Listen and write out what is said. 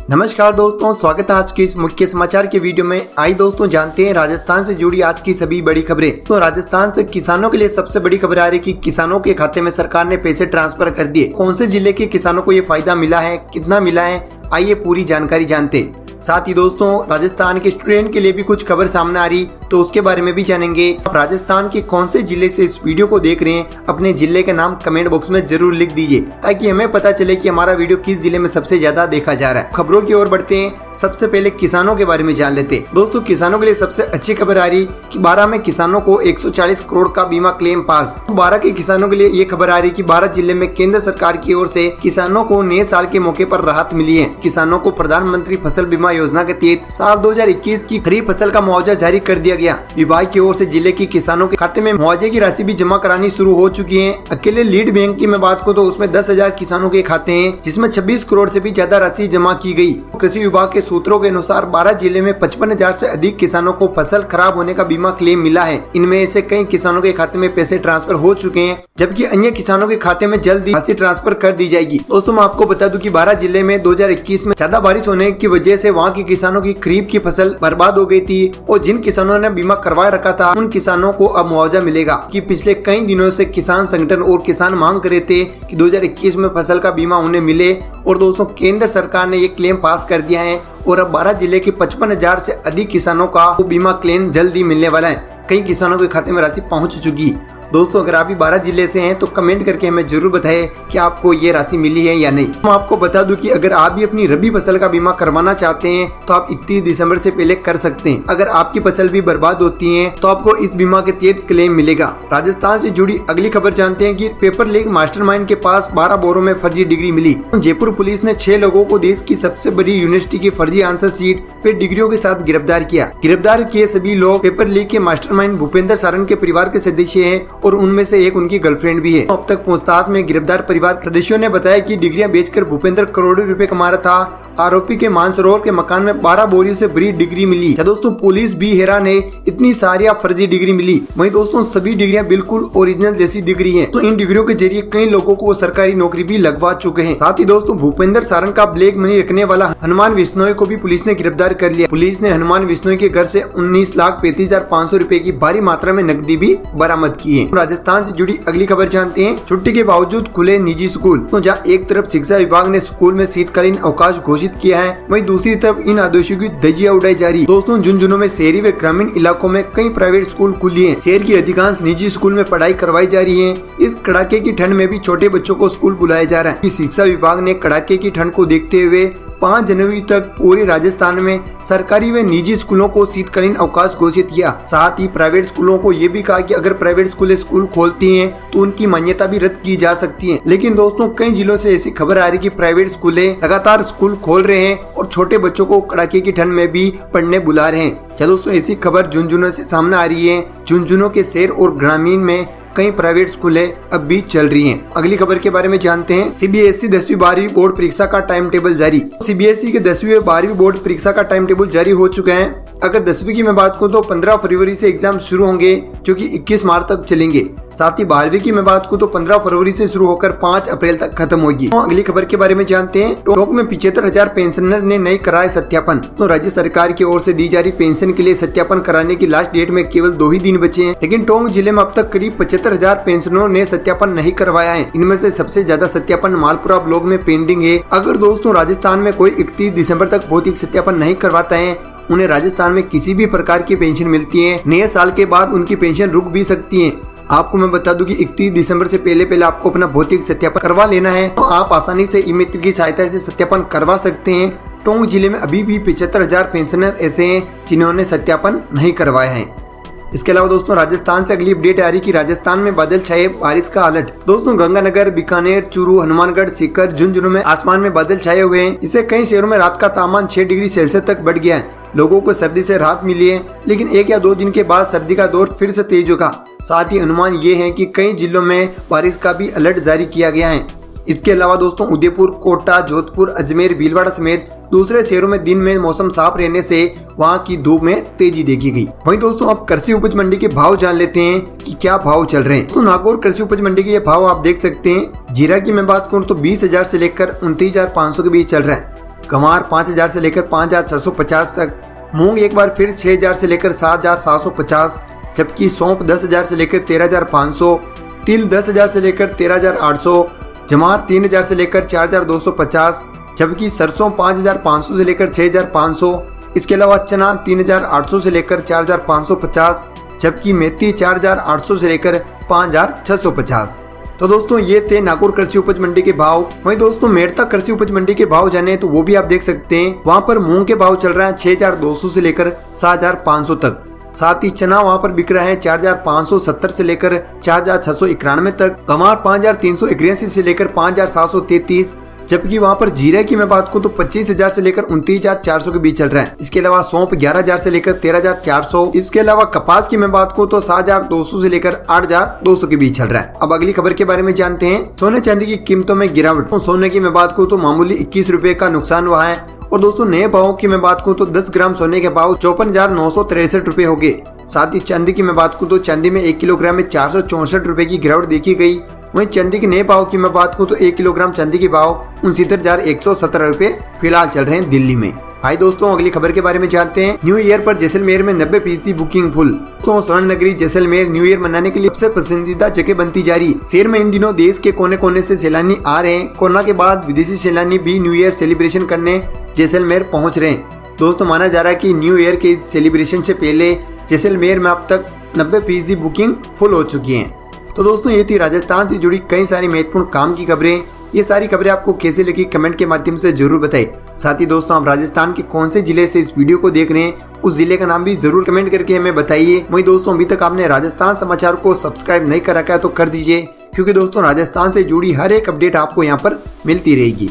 नमस्कार दोस्तों, स्वागत है आज के इस मुख्य समाचार के वीडियो में। आइए दोस्तों जानते हैं राजस्थान से जुड़ी आज की सभी बड़ी खबरें। तो राजस्थान से किसानों के लिए सबसे बड़ी खबर आ रही है कि किसानों के खाते में सरकार ने पैसे ट्रांसफर कर दिए। कौन से जिले के किसानों को ये फायदा मिला है, कितना मिला है, आइए पूरी जानकारी जानते हैं। साथ ही दोस्तों राजस्थान के स्टूडेंट के लिए भी कुछ खबर सामने आ रही, तो उसके बारे में भी जानेंगे। आप राजस्थान के कौन से जिले से इस वीडियो को देख रहे हैं, अपने जिले का नाम कमेंट बॉक्स में जरूर लिख दीजिए, ताकि हमें पता चले कि हमारा वीडियो किस जिले में सबसे ज्यादा देखा जा रहा है। खबरों की ओर बढ़ते हैं। सबसे पहले किसानों के बारे में जान लेते हैं। दोस्तों किसानों के लिए सबसे अच्छी खबर आ रही कि 12 में किसानों को 140 करोड़ का बीमा क्लेम पास। 12 के किसानों के लिए ये खबर आ रही कि 12 जिले में केंद्र सरकार की ओर से किसानों को नए साल के मौके पर राहत मिली है। किसानों को प्रधानमंत्री फसल बीमा योजना के तहत साल 2021 की खरीफ फसल का मुआवजा जारी कर दिया गया। विभाग की ओर से जिले के किसानों के खाते में मुआवजे की राशि भी जमा करानी शुरू हो चुकी है। अकेले लीड बैंक की मैं बात करूं तो उसमें 10,000 किसानों के खाते हैं, जिसमें 26 करोड़ से भी ज्यादा राशि जमा की गई। कृषि विभाग के सूत्रों के अनुसार 12 जिले में 55,000 से अधिक किसानों को फसल खराब होने का बीमा क्लेम मिला है। इनमें से कई किसानों के खाते में पैसे ट्रांसफर हो चुके हैं, जबकि अन्य किसानों के खाते में जल्द ही राशि ट्रांसफर कर दी जाएगी। दोस्तों मैं आपको बता दूं कि 12 जिले में 2021 में ज्यादा बारिश होने की वजह से वहां के किसानों की खरीफ की फसल बर्बाद हो गई थी, और जिन किसानों ने बीमा करवा रखा था उन किसानों को अब मुआवजा मिलेगा। कि पिछले कई दिनों से किसान संगठन और किसान मांग कर रहे थे कि 2021 में फसल का बीमा उन्हें मिले, और दोस्तों केंद्र सरकार ने ये क्लेम पास कर दिया है, और अब 12 जिले के 55,000 से अधिक किसानों का बीमा क्लेम जल्द ही मिलने वाला है। कई किसानों के खाते में राशि पहुंच चुकी। दोस्तों अगर आप भी 12 जिले से हैं तो कमेंट करके हमें जरूर बताएं कि आपको ये राशि मिली है या नहीं। मैं आपको बता दूं कि अगर आप भी अपनी रबी फसल का बीमा करवाना चाहते हैं तो आप 31 दिसंबर से पहले कर सकते हैं। अगर आपकी फसल भी बर्बाद होती है तो आपको इस बीमा के तहत क्लेम मिलेगा। राजस्थान से जुड़ी अगली खबर जानते हैं कि पेपर लीक मास्टरमाइंड के पास 12 बोरों में फर्जी डिग्री मिली। जयपुर पुलिस ने 6 लोगों को देश की सबसे बड़ी यूनिवर्सिटी की फर्जी आंसर शीट व डिग्रियों के साथ गिरफ्तार किया। गिरफ्तार किए सभी लोग पेपर लीक के मास्टरमाइंड भूपेंद्र सारंग के परिवार के सदस्य हैं, और उनमें से एक उनकी गर्लफ्रेंड भी है। अब तक पूछताछ में गिरफ्तार परिवार सदस्यों ने बताया कि डिग्रियां बेचकर भूपेंद्र करोड़ों रुपए कमा रहा था। आरोपी के मानसरोवर के मकान में 12 बोरियों से भरी डिग्री मिली। दोस्तों पुलिस भी हैरान है, इतनी सारी फर्जी डिग्री मिली। वहीं दोस्तों सभी डिग्रियां बिल्कुल ओरिजिनल जैसी डिग्री हैं। तो इन डिग्रियों के जरिए कई लोगों को सरकारी नौकरी भी लगवा चुके हैं। साथ ही दोस्तों भूपेंद्र सारंग का ब्लैक मनी रखने वाला हनुमान विश्नोई को भी पुलिस ने गिरफ्तार कर लिया। पुलिस ने हनुमान विश्नोई के घर से 19,35,500 रुपए की भारी मात्रा में नकदी भी बरामद की है। राजस्थान से जुड़ी अगली खबर जानते हैं। छुट्टी के बावजूद खुले निजी स्कूल। तो जहाँ एक तरफ शिक्षा विभाग ने स्कूल में शीतकालीन अवकाश घोषित किया है, वहीं दूसरी तरफ इन आदेशों की धज्जियां उड़ाई जा रही। दोस्तों झुंझुनू में शहरी व ग्रामीण इलाकों में कई प्राइवेट स्कूल खुली हैं। शहर की अधिकांश निजी स्कूल में पढ़ाई करवाई जा रही है। इस कड़ाके की ठंड में भी छोटे बच्चों को स्कूल बुलाया जा रहा है। शिक्षा विभाग ने कड़ाके की ठंड को देखते हुए 5 जनवरी तक पूरे राजस्थान में सरकारी व निजी स्कूलों को शीतकालीन अवकाश घोषित किया। साथ ही प्राइवेट स्कूलों को ये भी कहा कि अगर प्राइवेट स्कूल खोलती हैं तो उनकी मान्यता भी रद्द की जा सकती है। लेकिन दोस्तों कई जिलों से ऐसी खबर आ रही कि प्राइवेट स्कूलें लगातार स्कूल खोल रहे हैं और छोटे बच्चों को कड़ाके की ठंड में भी पढ़ने बुला रहे हैं। चलो दोस्तों ऐसी खबर झुंझुनू से सामने आ रही है। झुंझुनू के शहर और ग्रामीण में कई प्राइवेट स्कूलें अब भी चल रही हैं। अगली खबर के बारे में जानते हैं। सीबीएसई 10वीं 12वीं बोर्ड परीक्षा का टाइम टेबल जारी। सीबीएसई के 10वीं और 12वीं बोर्ड परीक्षा का टाइम टेबल जारी हो चुका है। अगर 10वीं की मैं बात करूं तो 15 फरवरी से एग्जाम शुरू होंगे, जो कि 21 मार्च तक चलेंगे। साथ ही 12वीं की मैं बात करूं तो 15 फरवरी से शुरू होकर 5 अप्रैल तक खत्म होगी। तो अगली खबर के बारे में जानते हैं। टोंक में 75,000 पेंशनर ने नहीं कराया सत्यापन। तो राज्य सरकार की ओर से दी जा रही पेंशन के लिए सत्यापन कराने की लास्ट डेट में केवल 2 ही दिन बचे हैं, लेकिन टोंक जिले में अब तक करीब 75,000 पेंशनरों ने सत्यापन नहीं करवाया है। इनमें से सबसे ज्यादा सत्यापन मालपुरा ब्लॉक में पेंडिंग है। अगर दोस्तों राजस्थान में कोई 31 दिसंबर तक भौतिक सत्यापन नहीं करवाता है, उन्हें राजस्थान में किसी भी प्रकार की पेंशन मिलती है। नए साल के बाद उनकी पेंशन रुक भी सकती है। आपको मैं बता दूं कि 31 दिसंबर से पहले आपको अपना भौतिक सत्यापन करवा लेना है, तो आप आसानी से ई मित्र की सहायता से सत्यापन करवा सकते हैं। टोंक जिले में अभी भी 75,000 पेंशनर ऐसे हैं जिन्होंने सत्यापन नहीं करवाया है। इसके अलावा दोस्तों राजस्थान से अगली अपडेट आ रही कि राजस्थान में बादल छाए, बारिश का अलर्ट। दोस्तों गंगानगर, बीकानेर, चूरू, हनुमानगढ़, सीकर, झुंझुनू में आसमान में बादल छाए हुए हैं। इससे कई शहरों में रात का तापमान 6 डिग्री सेल्सियस तक बढ़ गया है। लोगों को सर्दी से राहत मिली है, लेकिन 1 या 2 दिन के बाद सर्दी का दौर फिर से तेज होगा। साथ ही अनुमान ये है कि कई जिलों में बारिश का भी अलर्ट जारी किया गया है। इसके अलावा दोस्तों उदयपुर, कोटा, जोधपुर, अजमेर, भीलवाड़ा समेत दूसरे शहरों में दिन में मौसम साफ रहने से वहां की धूप में तेजी देखी गई। वहीं दोस्तों अब कृषि उपज मंडी के भाव जान लेते हैं कि क्या भाव चल रहे हैं। तो नागौर कृषि उपज मंडी के ये भाव आप देख सकते हैं। जीरा की मैं बात करूं तो 20,000 से लेकर 29,500 के बीच चल रहा है। गंवार 5000 से लेकर 5650 तक, मूंग एक बार फिर 6000 से लेकर 7750, जबकि सौंफ 10,000 से लेकर 13,500, तिल 10,000 से लेकर 13,800, जमार 3,000 से लेकर 4,250, जबकि सरसों 5,500 से लेकर 6,500। इसके अलावा चना 3,800 से लेकर 4,550, जबकि मेथी 4,800 से लेकर 5,650। तो दोस्तों ये थे नागौर कृषि उपज मंडी के भाव। वहीं दोस्तों मेड़ता कृषि उपज मंडी के भाव जाने तो वो भी आप देख सकते हैं। वहां पर मूंग के भाव चल रहा है 6,200 से लेकर 7,500 तक। साथ ही चना वहां पर बिक रहा है 4,570 से लेकर 4,691 तक। गंवार 5,381 से लेकर 5,733, जबकि वहां पर जीरे की मैं बात करूं तो 25,000 से लेकर 29,400 के बीच चल रहा है। इसके अलावा सौंफ 11,000 से लेकर 13,400। इसके अलावा कपास की मैं बात करूं तो 7,200 से लेकर 8,200 के बीच चल रहा है। अब अगली खबर के बारे में जानते हैं। सोने चांदी की कीमतों में गिरावट। सोने की मैं बात करूं तो मामूली 21 रुपए का नुकसान हुआ है। और दोस्तों नए भावों की मैं बात करूं तो 10 ग्राम सोने के भाव 54,963 रुपए हो गए। साथ ही चांदी की मैं बात करूं तो चांदी में 1 किलोग्राम में 464 रुपए की गिरावट देखी गई। वहीं चांदी के नए भाव की मैं बात करूं तो 1 किलोग्राम चांदी के भाव 69,117 रुपए फिलहाल चल रहे हैं दिल्ली में। हाय दोस्तों अगली खबर के बारे में जानते हैं। न्यू ईयर पर जैसलमेर में 90% बुकिंग फुल। तो स्वर्ण नगरी जैसलमेर न्यू ईयर मनाने के लिए सबसे पसंदीदा जगह बनती जा रही। शहर में इन दिनों देश के कोने कोने से सैलानी आ रहे हैं। कोरोना के बाद विदेशी सैलानी भी न्यू ईयर सेलिब्रेशन करने जैसलमेर पहुंच रहे हैं। दोस्तों माना जा रहा है कि न्यू ईयर के सेलिब्रेशन से पहले जैसलमेर में अब तक 90% बुकिंग फुल हो चुकी है। तो दोस्तों ये थी राजस्थान से जुड़ी कई सारी महत्वपूर्ण काम की खबरें। ये सारी खबरें आपको कैसे लगी कमेंट के माध्यम से जरूर बताएं। साथ ही दोस्तों आप राजस्थान के कौन से जिले से इस वीडियो को देख रहे हैं उस जिले का नाम भी जरूर कमेंट करके हमें बताइए। वहीं दोस्तों अभी तक आपने राजस्थान समाचार को सब्सक्राइब नहीं कर रखा है तो कर दीजिए, क्योंकि दोस्तों राजस्थान से जुड़ी हर एक अपडेट आपको यहाँ पर मिलती रहेगी।